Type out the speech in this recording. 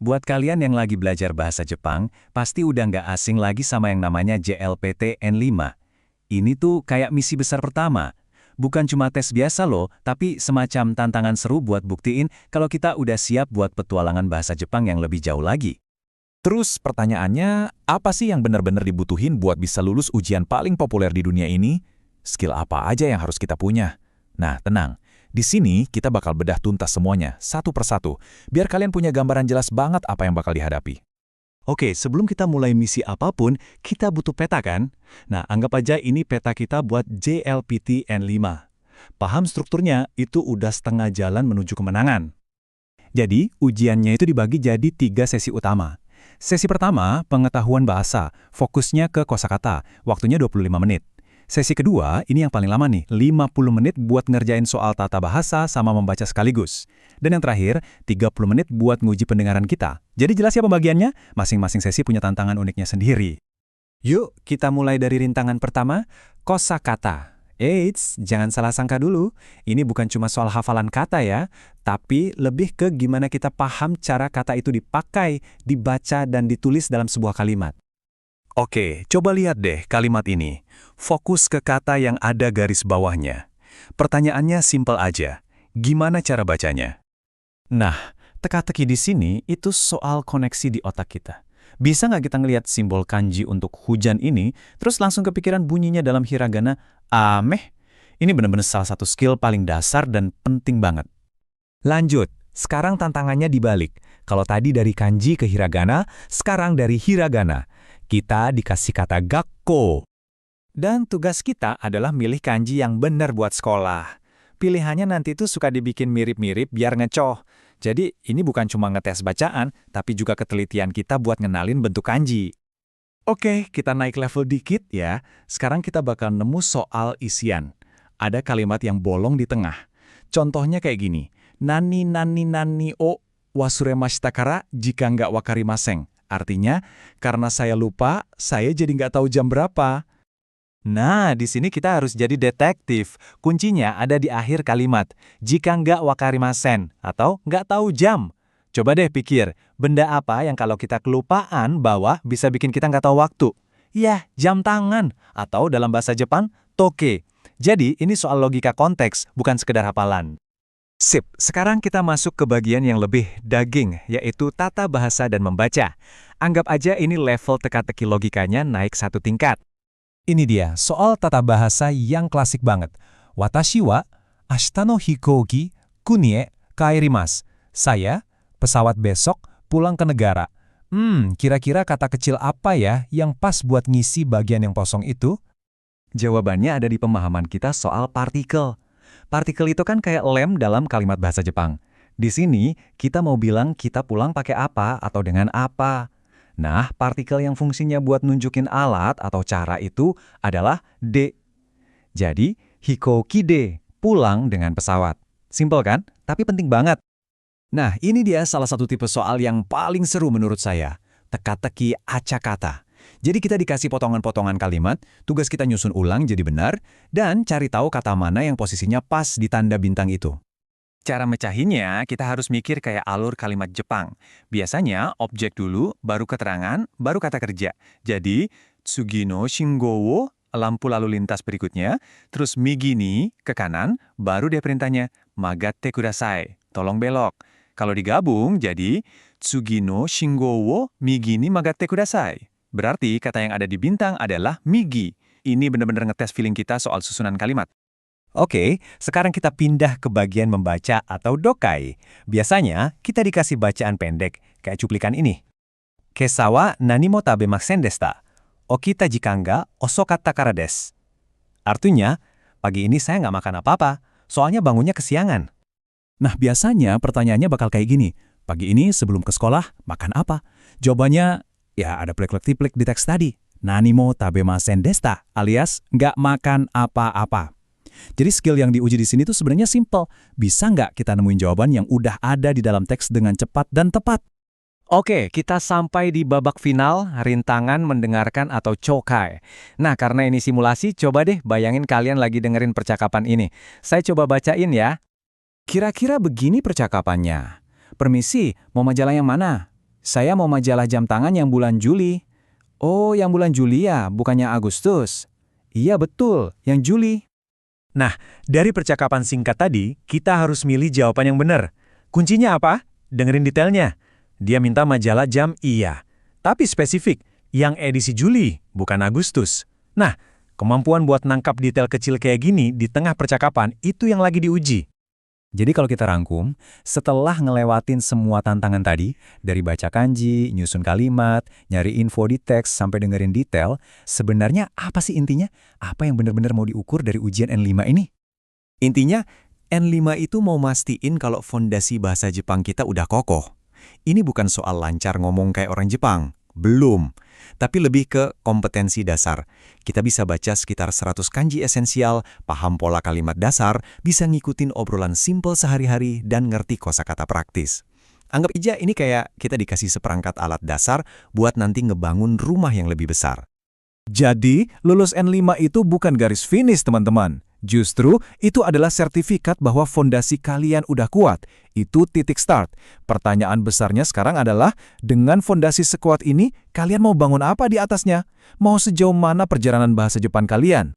Buat kalian yang lagi belajar bahasa Jepang, pasti udah nggak asing lagi sama yang namanya JLPT N5. Ini tuh kayak misi besar pertama. Bukan cuma tes biasa loh, tapi semacam tantangan seru buat buktiin kalau kita udah siap buat petualangan bahasa Jepang yang lebih jauh lagi. Terus pertanyaannya, apa sih yang benar-benar dibutuhin buat bisa lulus ujian paling populer di dunia ini? Skill apa aja yang harus kita punya? Nah, tenang. Di sini kita bakal bedah tuntas semuanya, satu persatu, biar kalian punya gambaran jelas banget apa yang bakal dihadapi. Oke, sebelum kita mulai misi apapun, kita butuh peta kan? Nah, anggap aja ini peta kita buat JLPT N5. Paham strukturnya, itu udah setengah jalan menuju kemenangan. Jadi, ujiannya itu dibagi jadi 3 sesi utama. Sesi pertama, pengetahuan bahasa, fokusnya ke kosakata, waktunya 25 menit. Sesi kedua, ini yang paling lama nih, 50 menit buat ngerjain soal tata bahasa sama membaca sekaligus. Dan yang terakhir, 30 menit buat nguji pendengaran kita. Jadi jelas ya pembagiannya? Masing-masing sesi punya tantangan uniknya sendiri. Yuk, kita mulai dari rintangan pertama, kosakata. Eits, jangan salah sangka dulu. Ini bukan cuma soal hafalan kata ya, tapi lebih ke gimana kita paham cara kata itu dipakai, dibaca, dan ditulis dalam sebuah kalimat. Oke, coba lihat deh kalimat ini. Fokus ke kata yang ada garis bawahnya. Pertanyaannya simpel aja. Gimana cara bacanya? Nah, teka-teki di sini itu soal koneksi di otak kita. Bisa nggak kita ngelihat simbol kanji untuk hujan ini, terus langsung kepikiran bunyinya dalam hiragana ameh? Ini benar-benar salah satu skill paling dasar dan penting banget. Lanjut, sekarang tantangannya dibalik. Kalau tadi dari kanji ke hiragana, sekarang dari hiragana. Kita dikasih kata gakko. Dan tugas kita adalah milih kanji yang benar buat sekolah. Pilihannya nanti tuh suka dibikin mirip-mirip biar ngecoh. Jadi ini bukan cuma ngetes bacaan, tapi juga ketelitian kita buat ngenalin bentuk kanji. Oke, kita naik level dikit ya. Sekarang kita bakal nemu soal isian. Ada kalimat yang bolong di tengah. Contohnya kayak gini. Nani nani nani o wasuremashita kara jika nggak wakarimaseng. Artinya, karena saya lupa, saya jadi nggak tahu jam berapa. Nah, di sini kita harus jadi detektif. Kuncinya ada di akhir kalimat. Jika nggak wakarimasen, atau nggak tahu jam. Coba deh pikir, benda apa yang kalau kita kelupaan bawa bisa bikin kita nggak tahu waktu? Ya, jam tangan. Atau dalam bahasa Jepang, toke. Jadi, ini soal logika konteks, bukan sekedar hafalan. Sip, sekarang kita masuk ke bagian yang lebih daging, yaitu tata bahasa dan membaca. Anggap aja ini level teka-teki logikanya naik 1 tingkat. Ini dia, soal tata bahasa yang klasik banget. Watashi wa ashita no hikouki kunie kaerimasu. Saya, pesawat besok, pulang ke negara. Kira-kira kata kecil apa ya yang pas buat ngisi bagian yang kosong itu? Jawabannya ada di pemahaman kita soal partikel. Partikel itu kan kayak lem dalam kalimat bahasa Jepang. Di sini, kita mau bilang kita pulang pakai apa atau dengan apa. Nah, partikel yang fungsinya buat nunjukin alat atau cara itu adalah de. Jadi, hikouki de, pulang dengan pesawat. Simpel kan? Tapi penting banget. Nah, ini dia salah satu tipe soal yang paling seru menurut saya. Teka-teki acakata. Jadi kita dikasih potongan-potongan kalimat, tugas kita nyusun ulang jadi benar, dan cari tahu kata mana yang posisinya pas di tanda bintang itu. Cara mecahinnya, kita harus mikir kayak alur kalimat Jepang. Biasanya, objek dulu, baru keterangan, baru kata kerja. Jadi, tsugi no shingo wo, lampu lalu lintas berikutnya, terus migi ni, ke kanan, baru dia perintahnya, magatte kudasai, tolong belok. Kalau digabung, jadi, tsugi no shingo wo, migi ni magatte kudasai. Berarti kata yang ada di bintang adalah migi. Ini benar-benar ngetes feeling kita soal susunan kalimat. Oke, sekarang kita pindah ke bagian membaca atau dokai. Biasanya, kita dikasih bacaan pendek, kayak cuplikan ini. Kesa wa nani mo tabemasen deshita. Okita jikan ga osokatta kara desu. Artinya, pagi ini saya nggak makan apa-apa, soalnya bangunnya kesiangan. Nah, biasanya pertanyaannya bakal kayak gini. Pagi ini sebelum ke sekolah, makan apa? Jawabannya, ya ada plek-plek di teks tadi. Nani mo tabemasen deshita, alias nggak makan apa-apa. Jadi skill yang diuji di sini tuh sebenarnya simple. Bisa nggak kita nemuin jawaban yang udah ada di dalam teks dengan cepat dan tepat? Oke, kita sampai di babak final, rintangan mendengarkan atau chokai. Nah, karena ini simulasi, coba deh bayangin kalian lagi dengerin percakapan ini. Saya coba bacain ya. Kira-kira begini percakapannya. Permisi, mau majalah yang mana? Saya mau majalah jam tangan yang bulan Juli. Oh, yang bulan Juli ya, bukannya Agustus. Iya betul, yang Juli. Nah, dari percakapan singkat tadi, kita harus milih jawaban yang benar. Kuncinya apa? Dengerin detailnya. Dia minta majalah jam iya, tapi spesifik, yang edisi Juli, bukan Agustus. Nah, kemampuan buat nangkap detail kecil kayak gini di tengah percakapan itu yang lagi diuji. Jadi kalau kita rangkum, setelah ngelewatin semua tantangan tadi, dari baca kanji, nyusun kalimat, nyari info di teks, sampai dengerin detail, sebenarnya apa sih intinya? Apa yang benar-benar mau diukur dari ujian N5 ini? Intinya, N5 itu mau mastiin kalau fondasi bahasa Jepang kita udah kokoh. Ini bukan soal lancar ngomong kayak orang Jepang. Belum. Tapi lebih ke kompetensi dasar. Kita bisa baca sekitar 100 kanji esensial, paham pola kalimat dasar, bisa ngikutin obrolan simple sehari-hari, dan ngerti kosakata praktis. Anggap aja ini kayak kita dikasih seperangkat alat dasar buat nanti ngebangun rumah yang lebih besar. Jadi, lulus N5 itu bukan garis finish, teman-teman. Justru, itu adalah sertifikat bahwa fondasi kalian udah kuat. Itu titik start. Pertanyaan besarnya sekarang adalah, dengan fondasi sekuat ini, kalian mau bangun apa di atasnya? Mau sejauh mana perjalanan bahasa Jepang kalian?